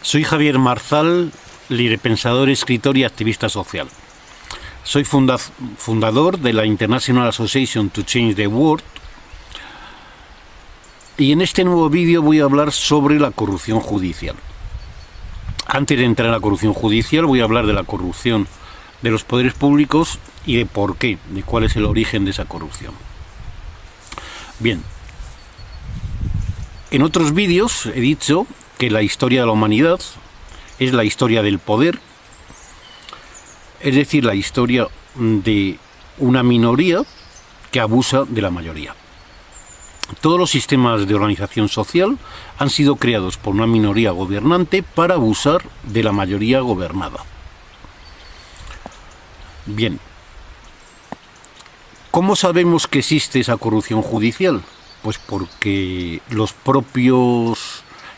Soy Javier Marzal, librepensador, escritor y activista social. Soy fundador de la International Association to Change the World y en este nuevo vídeo voy a hablar sobre la corrupción judicial. Antes de entrar en la corrupción judicial voy a hablar de la corrupción de los poderes públicos y de por qué, de cuál es el origen de esa corrupción. Bien, en otros vídeos he dicho que la historia de la humanidad es la historia del poder, es decir, la historia de una minoría que abusa de la mayoría. Todos los sistemas de organización social han sido creados por una minoría gobernante para abusar de la mayoría gobernada. Bien, ¿cómo sabemos que existe esa corrupción judicial? Pues porque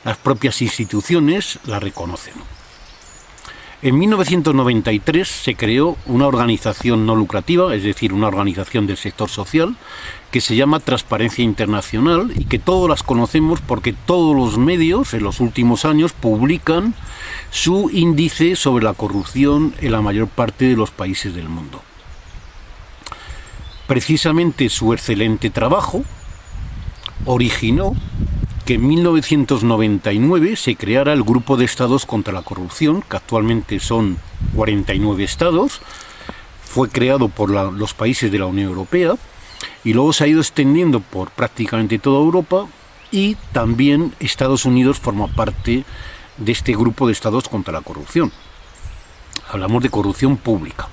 las propias instituciones la reconocen. En 1993 se creó una organización no lucrativa, es decir, una organización del sector social, que se llama Transparencia Internacional y que todos las conocemos porque todos los medios en los últimos años publican su índice sobre la corrupción en la mayor parte de los países del mundo. Precisamente su excelente trabajo originó que en 1999 se creara el Grupo de Estados contra la Corrupción, que actualmente son 49 estados, fue creado por los países de la Unión Europea y luego se ha ido extendiendo por prácticamente toda Europa y también Estados Unidos forma parte de este Grupo de Estados contra la Corrupción. Hablamos de corrupción pública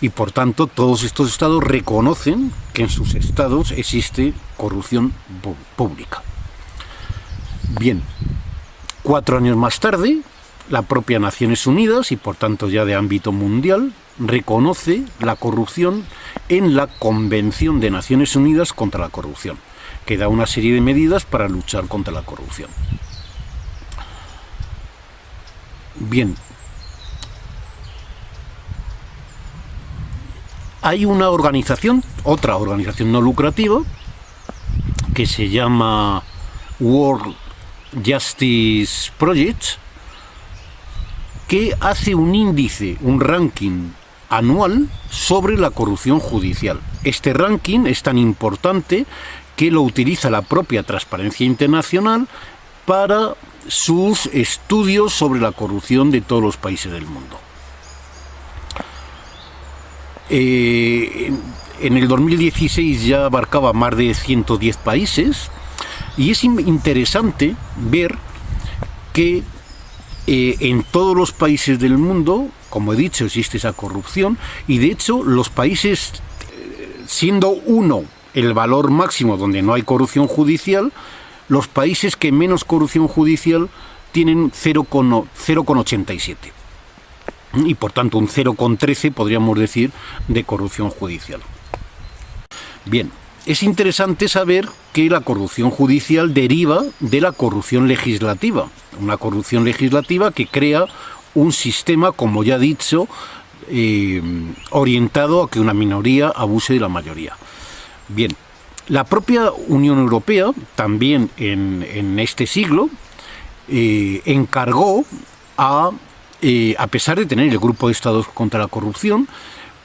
y por tanto todos estos estados reconocen que en sus estados existe corrupción pública. Bien, 4 años más tarde, la propia Naciones Unidas, y por tanto ya de ámbito mundial, reconoce la corrupción en la Convención de Naciones Unidas contra la Corrupción, que da una serie de medidas para luchar contra la corrupción. Bien, hay una organización, otra organización no lucrativa, que se llama World Justice Project, que hace un índice, un ranking anual sobre la corrupción judicial. Este ranking es tan importante que lo utiliza la propia Transparencia Internacional para sus estudios sobre la corrupción de todos los países del mundo. En el 2016 ya abarcaba más de 110 países y es interesante ver que en todos los países del mundo, como he dicho, existe esa corrupción y de hecho los países, siendo 1 el valor máximo donde no hay corrupción judicial, los países que menos corrupción judicial tienen 0,87 y por tanto un 0,13 podríamos decir de corrupción judicial. Bien, es interesante saber que la corrupción judicial deriva de la corrupción legislativa, una corrupción legislativa que crea un sistema, como ya he dicho, orientado a que una minoría abuse de la mayoría. Bien, la propia Unión Europea, también en este siglo, encargó a pesar de tener el Grupo de Estados contra la Corrupción,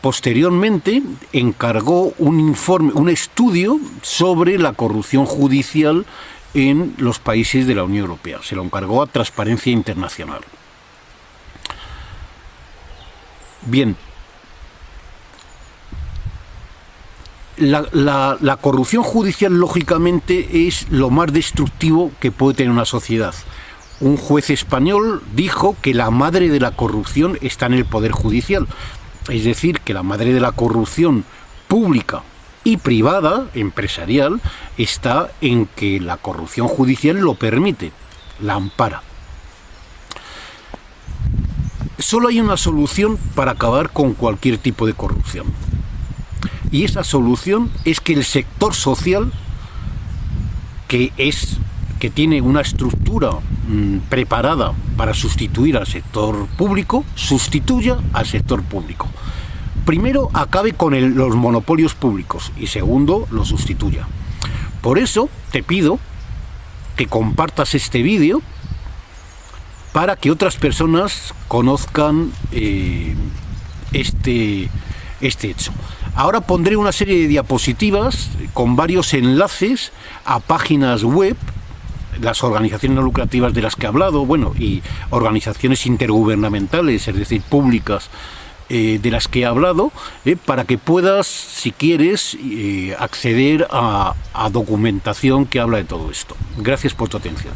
posteriormente encargó un informe, un estudio sobre la corrupción judicial en los países de la Unión Europea. Se lo encargó a Transparencia Internacional. Bien, la corrupción judicial, lógicamente, es lo más destructivo que puede tener una sociedad. Un juez español dijo que la madre de la corrupción está en el Poder Judicial. Es decir, que la madre de la corrupción pública y privada, empresarial, está en que la corrupción judicial lo permite, la ampara. Solo hay una solución para acabar con cualquier tipo de corrupción. Y esa solución es que el sector social, que tiene una estructura preparada para sustituir al sector público, sustituya al sector público. Primero, acabe con los monopolios públicos y segundo, lo sustituya. Por eso te pido que compartas este vídeo para que otras personas conozcan este hecho. Ahora pondré una serie de diapositivas con varios enlaces a páginas web, las organizaciones no lucrativas de las que he hablado, bueno, y organizaciones intergubernamentales, es decir, públicas, de las que he hablado, para que puedas, si quieres, acceder a documentación que habla de todo esto. Gracias por tu atención.